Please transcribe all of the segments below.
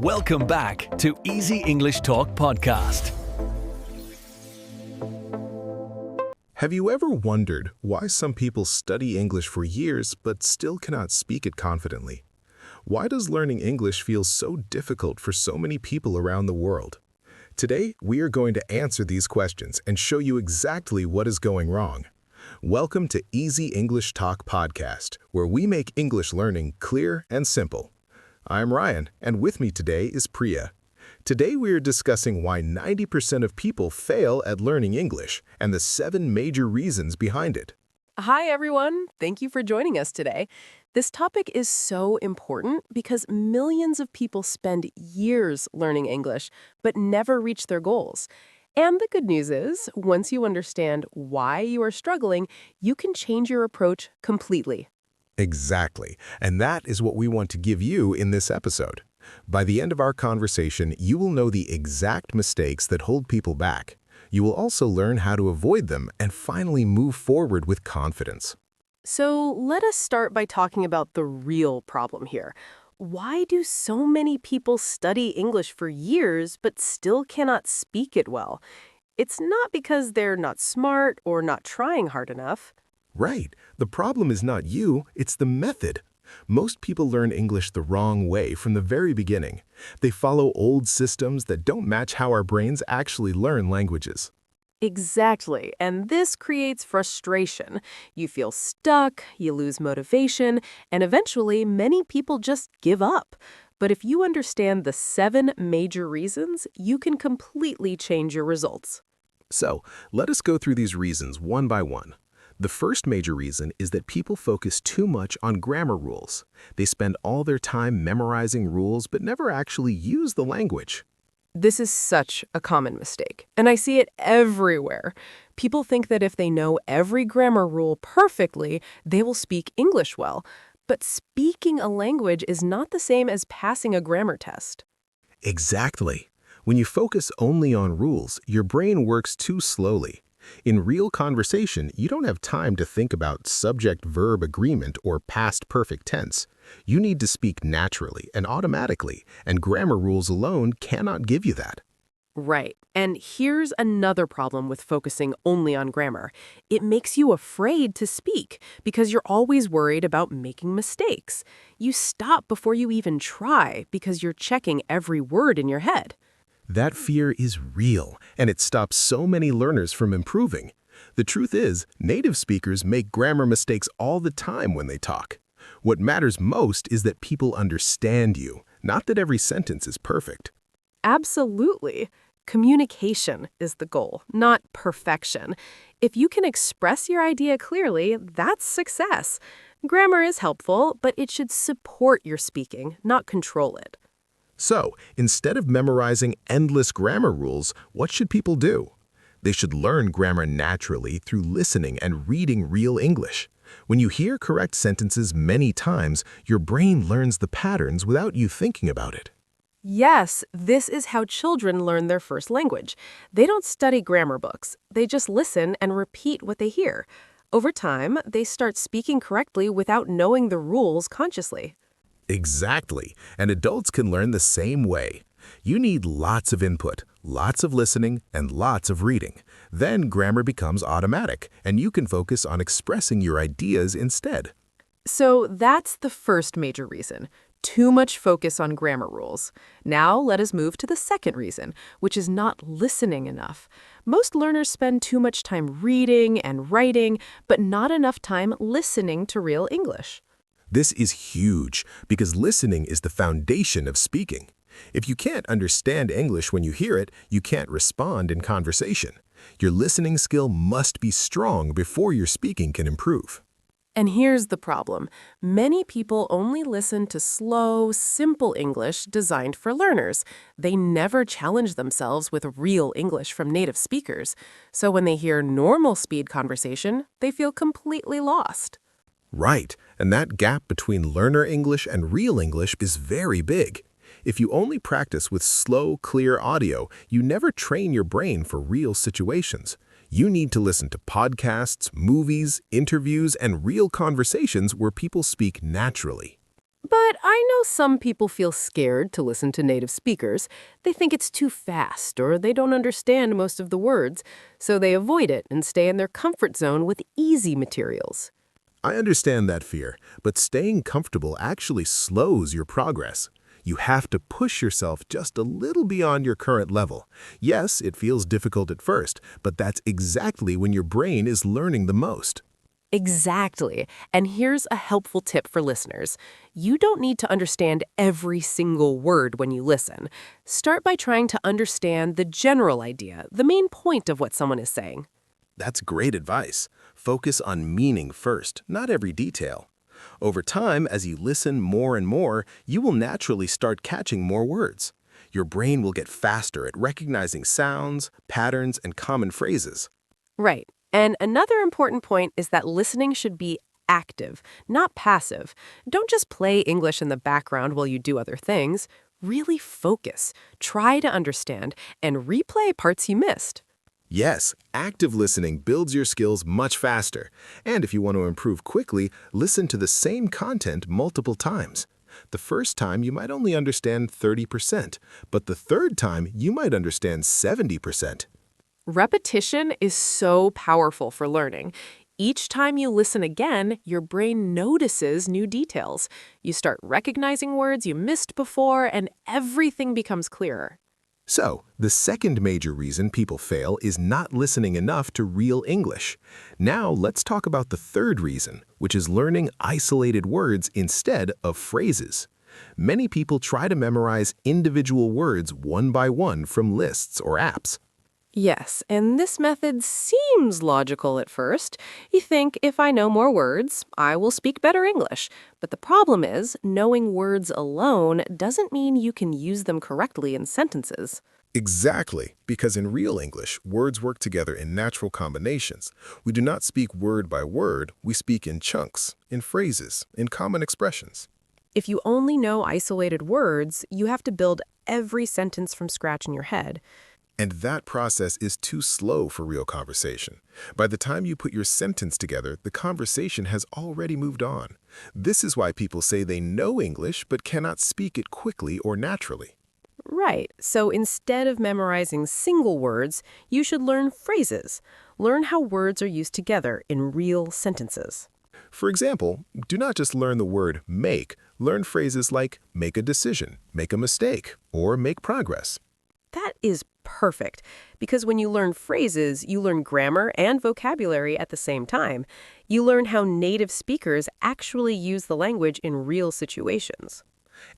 Welcome back to Easy English Talk Podcast. Have you ever wondered why some people study English for years but still cannot speak it confidently? Why does learning English feel so difficult for so many people around the world? Today, we are going to answer these questions and show you exactly what is going wrong. Welcome to Easy English Talk Podcast, where we make English learning clear and simple. I'm Ryan, and with me today is Priya. Today we are discussing why 90% of people fail at learning English and the 7 major reasons behind it. Hi, everyone. Thank you for joining us today. This topic is so important because millions of people spend years learning English but never reach their goals. And the good news is, once you understand why you are struggling, you can change your approach completely. Exactly, and that is what we want to give you in this episode. By the end of our conversation, you will know the exact mistakes that hold people back. You will also learn how to avoid them and finally move forward with confidence. So let us start by talking about the real problem here. Why do so many people study English for years but still cannot speak it well? It's not because they're not smart or not trying hard enough. Right. The problem is not you, it's the method. Most people learn English the wrong way from the very beginning. They follow old systems that don't match how our brains actually learn languages. Exactly, and this creates frustration. You feel stuck, you lose motivation, and eventually many people just give up. But if you understand the 7 major reasons, you can completely change your results. So, let us go through these reasons one by one. The first major reason is that people focus too much on grammar rules. They spend all their time memorizing rules but never actually use the language. This is such a common mistake, and I see it everywhere. People think that if they know every grammar rule perfectly, they will speak English well. But speaking a language is not the same as passing a grammar test. Exactly. When you focus only on rules, your brain works too slowly. In real conversation, you don't have time to think about subject-verb agreement or past perfect tense. You need to speak naturally and automatically, and grammar rules alone cannot give you that. Right. And here's another problem with focusing only on grammar. It makes you afraid to speak because you're always worried about making mistakes. You stop before you even try because you're checking every word in your head. That fear is real, and it stops so many learners from improving. The truth is, native speakers make grammar mistakes all the time when they talk. What matters most is that people understand you, not that every sentence is perfect. Absolutely. Communication is the goal, not perfection. If you can express your idea clearly, that's success. Grammar is helpful, but it should support your speaking, not control it. So, instead of memorizing endless grammar rules, what should people do? They should learn grammar naturally through listening and reading real English. When you hear correct sentences many times, your brain learns the patterns without you thinking about it. Yes, this is how children learn their first language. They don't study grammar books. They just listen and repeat what they hear. Over time, they start speaking correctly without knowing the rules consciously. Exactly, and adults can learn the same way. You need lots of input, lots of listening, and lots of reading. Then grammar becomes automatic, and you can focus on expressing your ideas instead. So that's the first major reason. Too much focus on grammar rules. Now let us move to the second reason, which is not listening enough. Most learners spend too much time reading and writing, but not enough time listening to real English. This is huge because listening is the foundation of speaking. If you can't understand English when you hear it, you can't respond in conversation. Your listening skill must be strong before your speaking can improve. And here's the problem. Many people only listen to slow, simple English designed for learners. They never challenge themselves with real English from native speakers. So when they hear normal speed conversation, they feel completely lost. Right, and that gap between learner English and real English is very big. If you only practice with slow, clear audio, you never train your brain for real situations. You need to listen to podcasts, movies, interviews, and real conversations where people speak naturally. But I know some people feel scared to listen to native speakers. They think it's too fast or they don't understand most of the words, so they avoid it and stay in their comfort zone with easy materials. I understand that fear, but staying comfortable actually slows your progress. You have to push yourself just a little beyond your current level. Yes, it feels difficult at first, but that's exactly when your brain is learning the most. Exactly. And here's a helpful tip for listeners. You don't need to understand every single word when you listen. Start by trying to understand the general idea, the main point of what someone is saying. That's great advice. Focus on meaning first, not every detail. Over time, as you listen more and more, you will naturally start catching more words. Your brain will get faster at recognizing sounds, patterns, and common phrases. Right. And another important point is that listening should be active, not passive. Don't just play English in the background while you do other things. Really focus, try to understand, and replay parts you missed. Yes, active listening builds your skills much faster. And if you want to improve quickly, listen to the same content multiple times. The first time you might only understand 30%, but the third time you might understand 70%. Repetition is so powerful for learning. Each time you listen again, your brain notices new details. You start recognizing words you missed before, and everything becomes clearer. So, the second major reason people fail is not listening enough to real English. Now, let's talk about the third reason, which is learning isolated words instead of phrases. Many people try to memorize individual words one by one from lists or apps. Yes, and this method seems logical at first. You think, if I know more words, I will speak better English. But the problem is, knowing words alone doesn't mean you can use them correctly in sentences. Exactly, because in real English, words work together in natural combinations. We do not speak word by word, we speak in chunks, in phrases, in common expressions. If you only know isolated words, you have to build every sentence from scratch in your head. And that process is too slow for real conversation. By the time you put your sentence together, the conversation has already moved on. This is why people say they know English but cannot speak it quickly or naturally. Right, so instead of memorizing single words, you should learn phrases. Learn how words are used together in real sentences. For example, do not just learn the word make, learn phrases like make a decision, make a mistake, or make progress. That is perfect, because when you learn phrases, you learn grammar and vocabulary at the same time. You learn how native speakers actually use the language in real situations.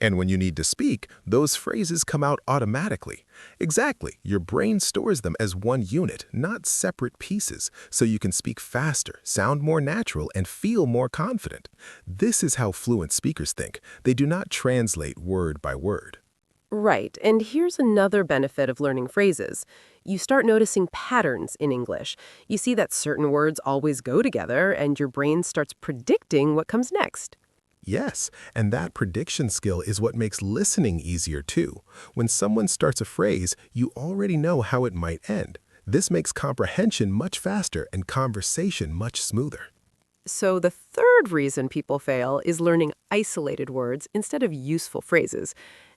And when you need to speak, those phrases come out automatically. Exactly, your brain stores them as one unit, not separate pieces, so you can speak faster, sound more natural, and feel more confident. This is how fluent speakers think. They do not translate word by word. Right, and here's another benefit of learning phrases. You start noticing patterns in English. You see that certain words always go together, and your brain starts predicting what comes next. Yes, and that prediction skill is what makes listening easier too. When someone starts a phrase, you already know how it might end. This makes comprehension much faster and conversation much smoother. So the third reason people fail is learning isolated words instead of useful phrases.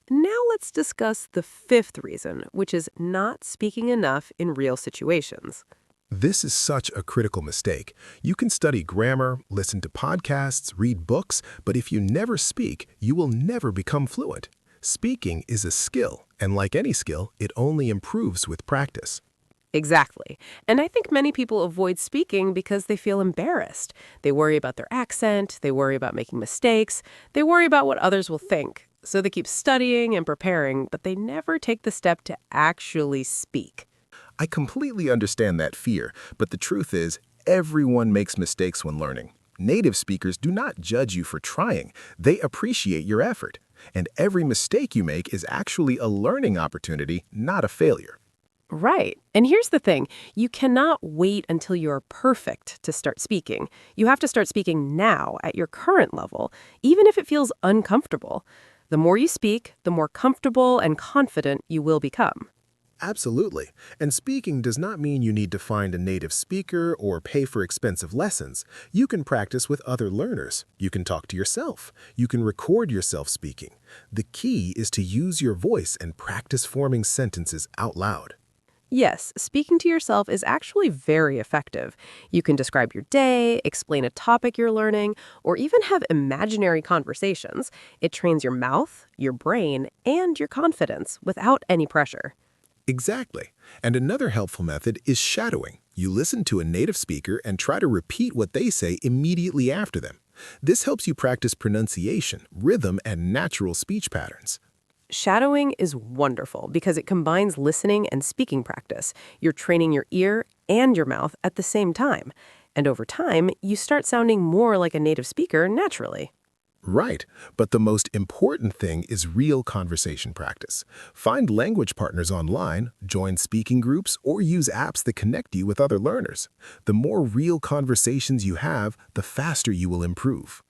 Now let's discuss the fifth reason, which is not speaking enough in real situations. This is such a critical mistake. You can study grammar, listen to podcasts, read books, but if you never speak, you will never become fluent. Speaking is a skill, and like any skill, it only improves with practice. Exactly. And I think many people avoid speaking because they feel embarrassed. They worry about their accent, they worry about making mistakes, they worry about what others will think. So they keep studying and preparing, but they never take the step to actually speak. I completely understand that fear, but the truth is, everyone makes mistakes when learning. Native speakers do not judge you for trying. They appreciate your effort. And every mistake you make is actually a learning opportunity, not a failure. Right. And here's the thing. You cannot wait until you're perfect to start speaking. You have to start speaking now at your current level, even if it feels uncomfortable. The more you speak, the more comfortable and confident you will become. Absolutely. And speaking does not mean you need to find a native speaker or pay for expensive lessons. You can practice with other learners. You can talk to yourself. You can record yourself speaking. The key is to use your voice and practice forming sentences out loud. Yes, speaking to yourself is actually very effective. You can describe your day, explain a topic you're learning, or even have imaginary conversations. It trains your mouth, your brain, and your confidence without any pressure. Exactly. And another helpful method is shadowing. You listen to a native speaker and try to repeat what they say immediately after them. This helps you practice pronunciation, rhythm, and natural speech patterns. Shadowing is wonderful because it combines listening and speaking practice. You're training your ear and your mouth at the same time. And over time, you start sounding more like a native speaker naturally. Right, but the most important thing is real conversation practice. Find language partners online, join speaking groups, or use apps that connect you with other learners. The more real conversations you have, the faster you will improve.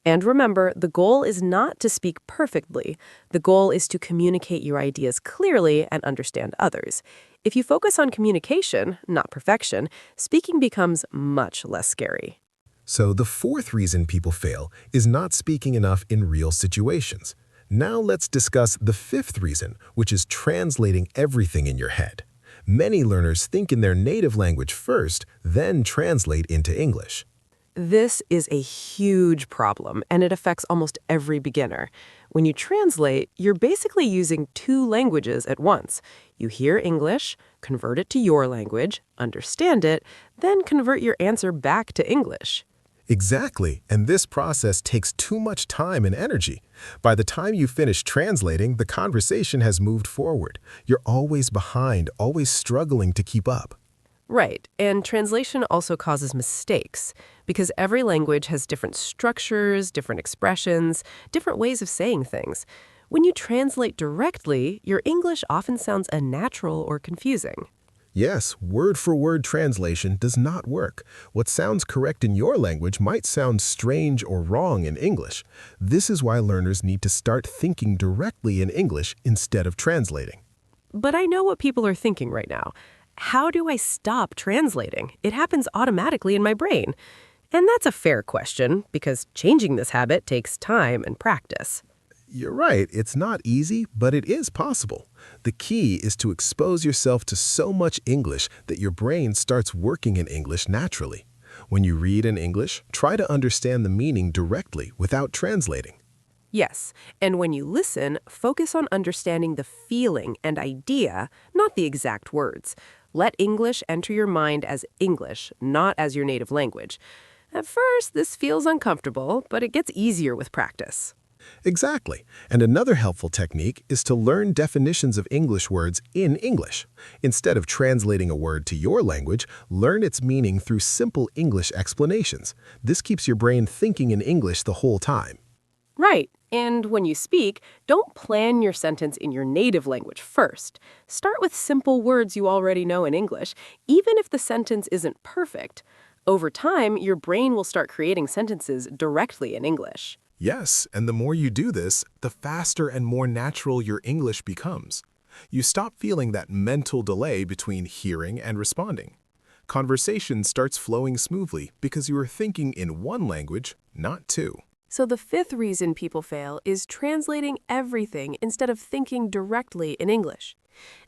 And remember, the goal is not to speak perfectly. The goal is to communicate your ideas clearly and understand others. If you focus on communication, not perfection, speaking becomes much less scary. So the fourth reason people fail is not speaking enough in real situations. Now let's discuss the fifth reason, which is translating everything in your head. Many learners think in their native language first, then translate into English. This is a huge problem, and it affects almost every beginner. When you translate, you're basically using two languages at once. You hear English, convert it to your language, understand it, then convert your answer back to English. Exactly, and this process takes too much time and energy. By the time you finish translating, the conversation has moved forward. You're always behind, always struggling to keep up. Right, and translation also causes mistakes because every language has different structures, different expressions, different ways of saying things. When you translate directly, your English often sounds unnatural or confusing. Yes, word-for-word translation does not work. What sounds correct in your language might sound strange or wrong in English. This is why learners need to start thinking directly in English instead of translating. But I know what people are thinking right now. How do I stop translating? It happens automatically in my brain. And that's a fair question, because changing this habit takes time and practice. You're right, it's not easy, but it is possible. The key is to expose yourself to so much English that your brain starts working in English naturally. When you read in English, try to understand the meaning directly without translating. Yes, and when you listen, focus on understanding the feeling and idea, not the exact words. Let English enter your mind as English, not as your native language. At first, this feels uncomfortable, but it gets easier with practice. Exactly. And another helpful technique is to learn definitions of English words in English. Instead of translating a word to your language, learn its meaning through simple English explanations. This keeps your brain thinking in English the whole time. Right, and when you speak, don't plan your sentence in your native language first. Start with simple words you already know in English, even if the sentence isn't perfect. Over time, your brain will start creating sentences directly in English. Yes, and the more you do this, the faster and more natural your English becomes. You stop feeling that mental delay between hearing and responding. Conversation starts flowing smoothly because you are thinking in one language, not two. So the fifth reason people fail is translating everything instead of thinking directly in English.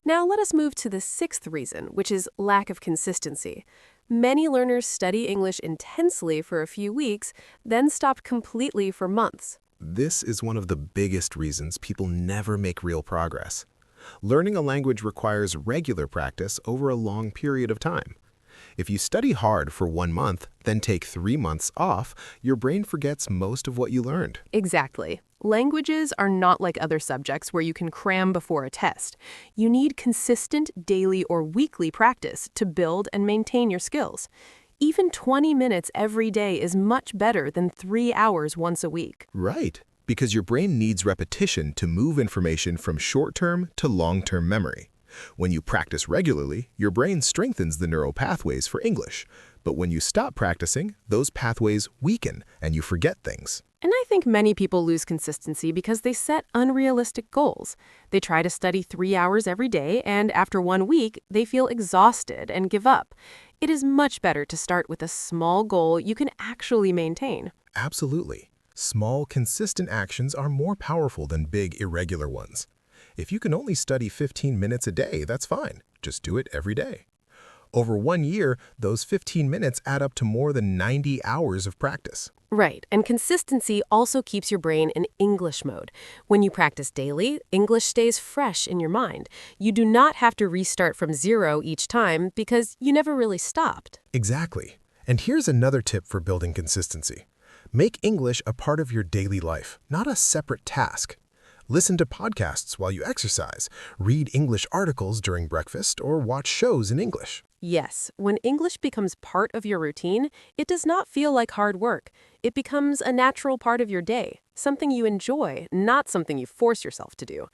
Now let us move to the sixth reason, which is lack of consistency. Many learners study English intensely for a few weeks, then stop completely for months. This is one of the biggest reasons people never make real progress. Learning a language requires regular practice over a long period of time. If you study hard for 1 month, then take 3 months off, your brain forgets most of what you learned. Exactly. Languages are not like other subjects where you can cram before a test. You need consistent daily or weekly practice to build and maintain your skills. Even 20 minutes every day is much better than 3 hours once a week. Right, because your brain needs repetition to move information from short-term to long-term memory. When you practice regularly, your brain strengthens the neural pathways for English. But when you stop practicing, those pathways weaken and you forget things. And I think many people lose consistency because they set unrealistic goals. They try to study 3 hours every day, and after 1 week, they feel exhausted and give up. It is much better to start with a small goal you can actually maintain. Absolutely. Small, consistent actions are more powerful than big, irregular ones. If you can only study 15 minutes a day, that's fine. Just do it every day. Over 1 year, those 15 minutes add up to more than 90 hours of practice. Right, and consistency also keeps your brain in English mode. When you practice daily, English stays fresh in your mind. You do not have to restart from zero each time because you never really stopped. Exactly. And here's another tip for building consistency. Make English a part of your daily life, not a separate task. Listen to podcasts while you exercise, read English articles during breakfast, or watch shows in English. Yes, when English becomes part of your routine, it does not feel like hard work. It becomes a natural part of your day, something you enjoy, not something you force yourself to do.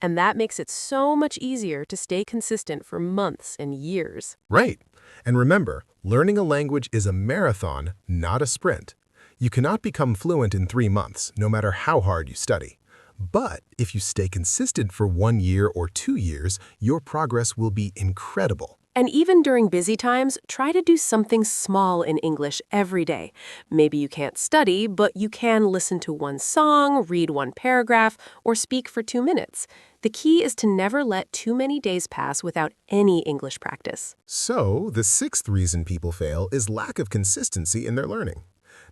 And that makes it so much easier to stay consistent for months and years. Right. And remember, learning a language is a marathon, not a sprint. You cannot become fluent in 3 months, no matter how hard you study. But if you stay consistent for 1 year or 2 years, your progress will be incredible. And even during busy times, try to do something small in English every day. Maybe you can't study, but you can listen to one song, read one paragraph, or speak for 2 minutes. The key is to never let too many days pass without any English practice. So, the 6th reason people fail is lack of consistency in their learning.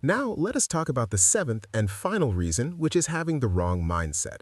Now, let us talk about the 7th and final reason, which is having the wrong mindset.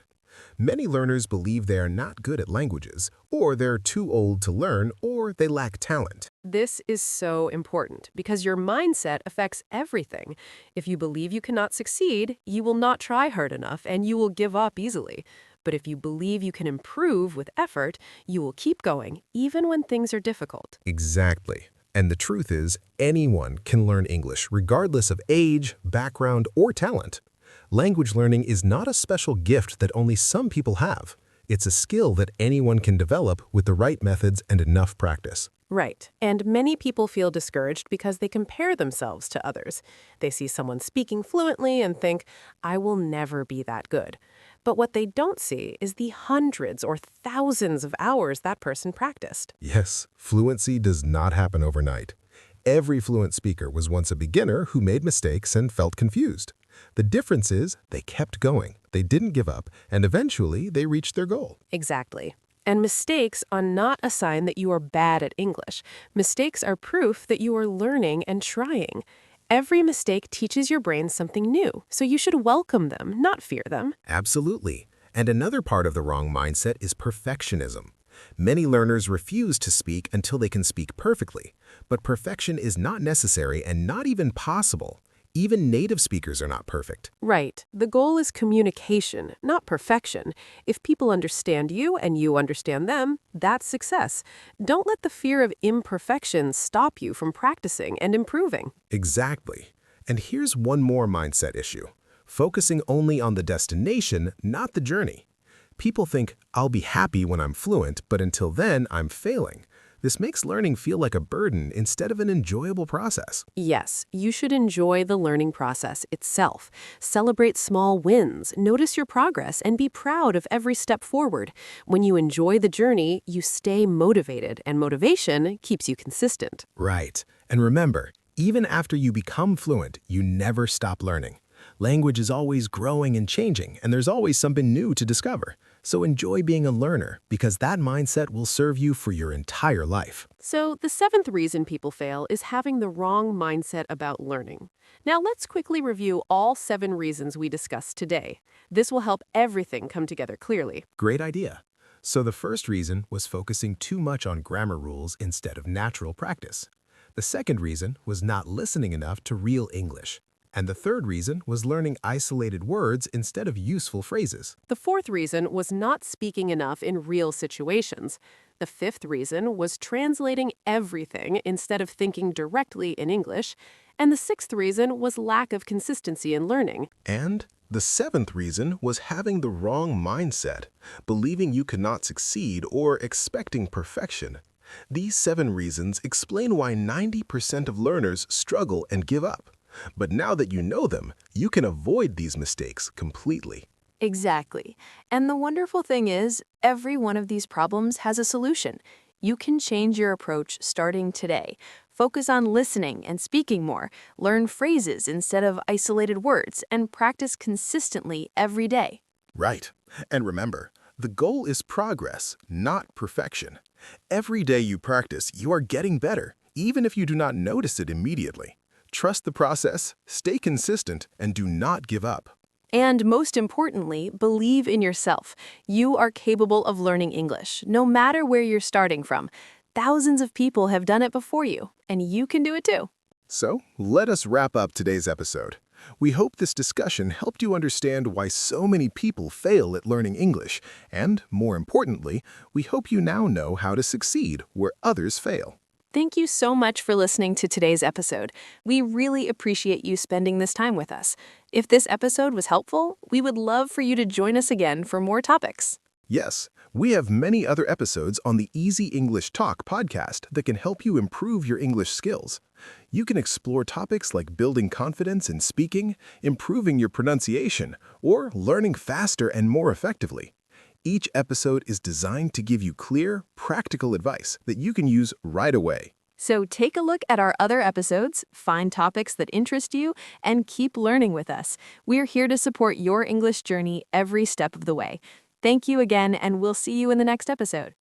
Many learners believe they are not good at languages, or they're too old to learn, or they lack talent. This is so important because your mindset affects everything. If you believe you cannot succeed, you will not try hard enough and you will give up easily. But if you believe you can improve with effort, you will keep going, even when things are difficult. Exactly. And the truth is, anyone can learn English, regardless of age, background, or talent. Language learning is not a special gift that only some people have. It's a skill that anyone can develop with the right methods and enough practice. Right. And many people feel discouraged because they compare themselves to others. They see someone speaking fluently and think, I will never be that good. But what they don't see is the hundreds or thousands of hours that person practiced. Yes, fluency does not happen overnight. Every fluent speaker was once a beginner who made mistakes and felt confused. The difference is they kept going, they didn't give up, and eventually they reached their goal. Exactly. And mistakes are not a sign that you are bad at English. Mistakes are proof that you are learning and trying. Every mistake teaches your brain something new, so you should welcome them, not fear them. Absolutely. And another part of the wrong mindset is perfectionism. Many learners refuse to speak until they can speak perfectly, but perfection is not necessary and not even possible. Even native speakers are not perfect. Right. The goal is communication, not perfection. If people understand you and you understand them, that's success. Don't let the fear of imperfection stop you from practicing and improving. Exactly. And here's one more mindset issue. Focusing only on the destination, not the journey. People think, I'll be happy when I'm fluent, but until then, I'm failing. This makes learning feel like a burden instead of an enjoyable process. Yes, you should enjoy the learning process itself. Celebrate small wins, notice your progress, and be proud of every step forward. When you enjoy the journey, you stay motivated, and motivation keeps you consistent. Right. And remember, even after you become fluent, you never stop learning. Language is always growing and changing, and there's always something new to discover. So enjoy being a learner, because that mindset will serve you for your entire life. So the 7th reason people fail is having the wrong mindset about learning. Now let's quickly review all 7 reasons we discussed today. This will help everything come together clearly. Great idea. So the first reason was focusing too much on grammar rules instead of natural practice. The second reason was not listening enough to real English. And the third reason was learning isolated words instead of useful phrases. The 4th reason was not speaking enough in real situations. The 5th reason was translating everything instead of thinking directly in English. And the 6th reason was lack of consistency in learning. And the 7th reason was having the wrong mindset, believing you could not succeed or expecting perfection. These 7 reasons explain why 90% of learners struggle and give up. But now that you know them, you can avoid these mistakes completely. Exactly. And the wonderful thing is, every one of these problems has a solution. You can change your approach starting today. Focus on listening and speaking more, learn phrases instead of isolated words, and practice consistently every day. Right. And remember, the goal is progress, not perfection. Every day you practice, you are getting better, even if you do not notice it immediately. Trust the process, stay consistent, and do not give up. And most importantly, believe in yourself. You are capable of learning English, no matter where you're starting from. Thousands of people have done it before you, and you can do it too. So, let us wrap up today's episode. We hope this discussion helped you understand why so many people fail at learning English, and, more importantly, we hope you now know how to succeed where others fail. Thank you so much for listening to today's episode. We really appreciate you spending this time with us. If this episode was helpful, we would love for you to join us again for more topics. Yes, we have many other episodes on the Easy English Talk podcast that can help you improve your English skills. You can explore topics like building confidence in speaking, improving your pronunciation, or learning faster and more effectively. Each episode is designed to give you clear, practical advice that you can use right away. So take a look at our other episodes, find topics that interest you, and keep learning with us. We're here to support your English journey every step of the way. Thank you again, and we'll see you in the next episode.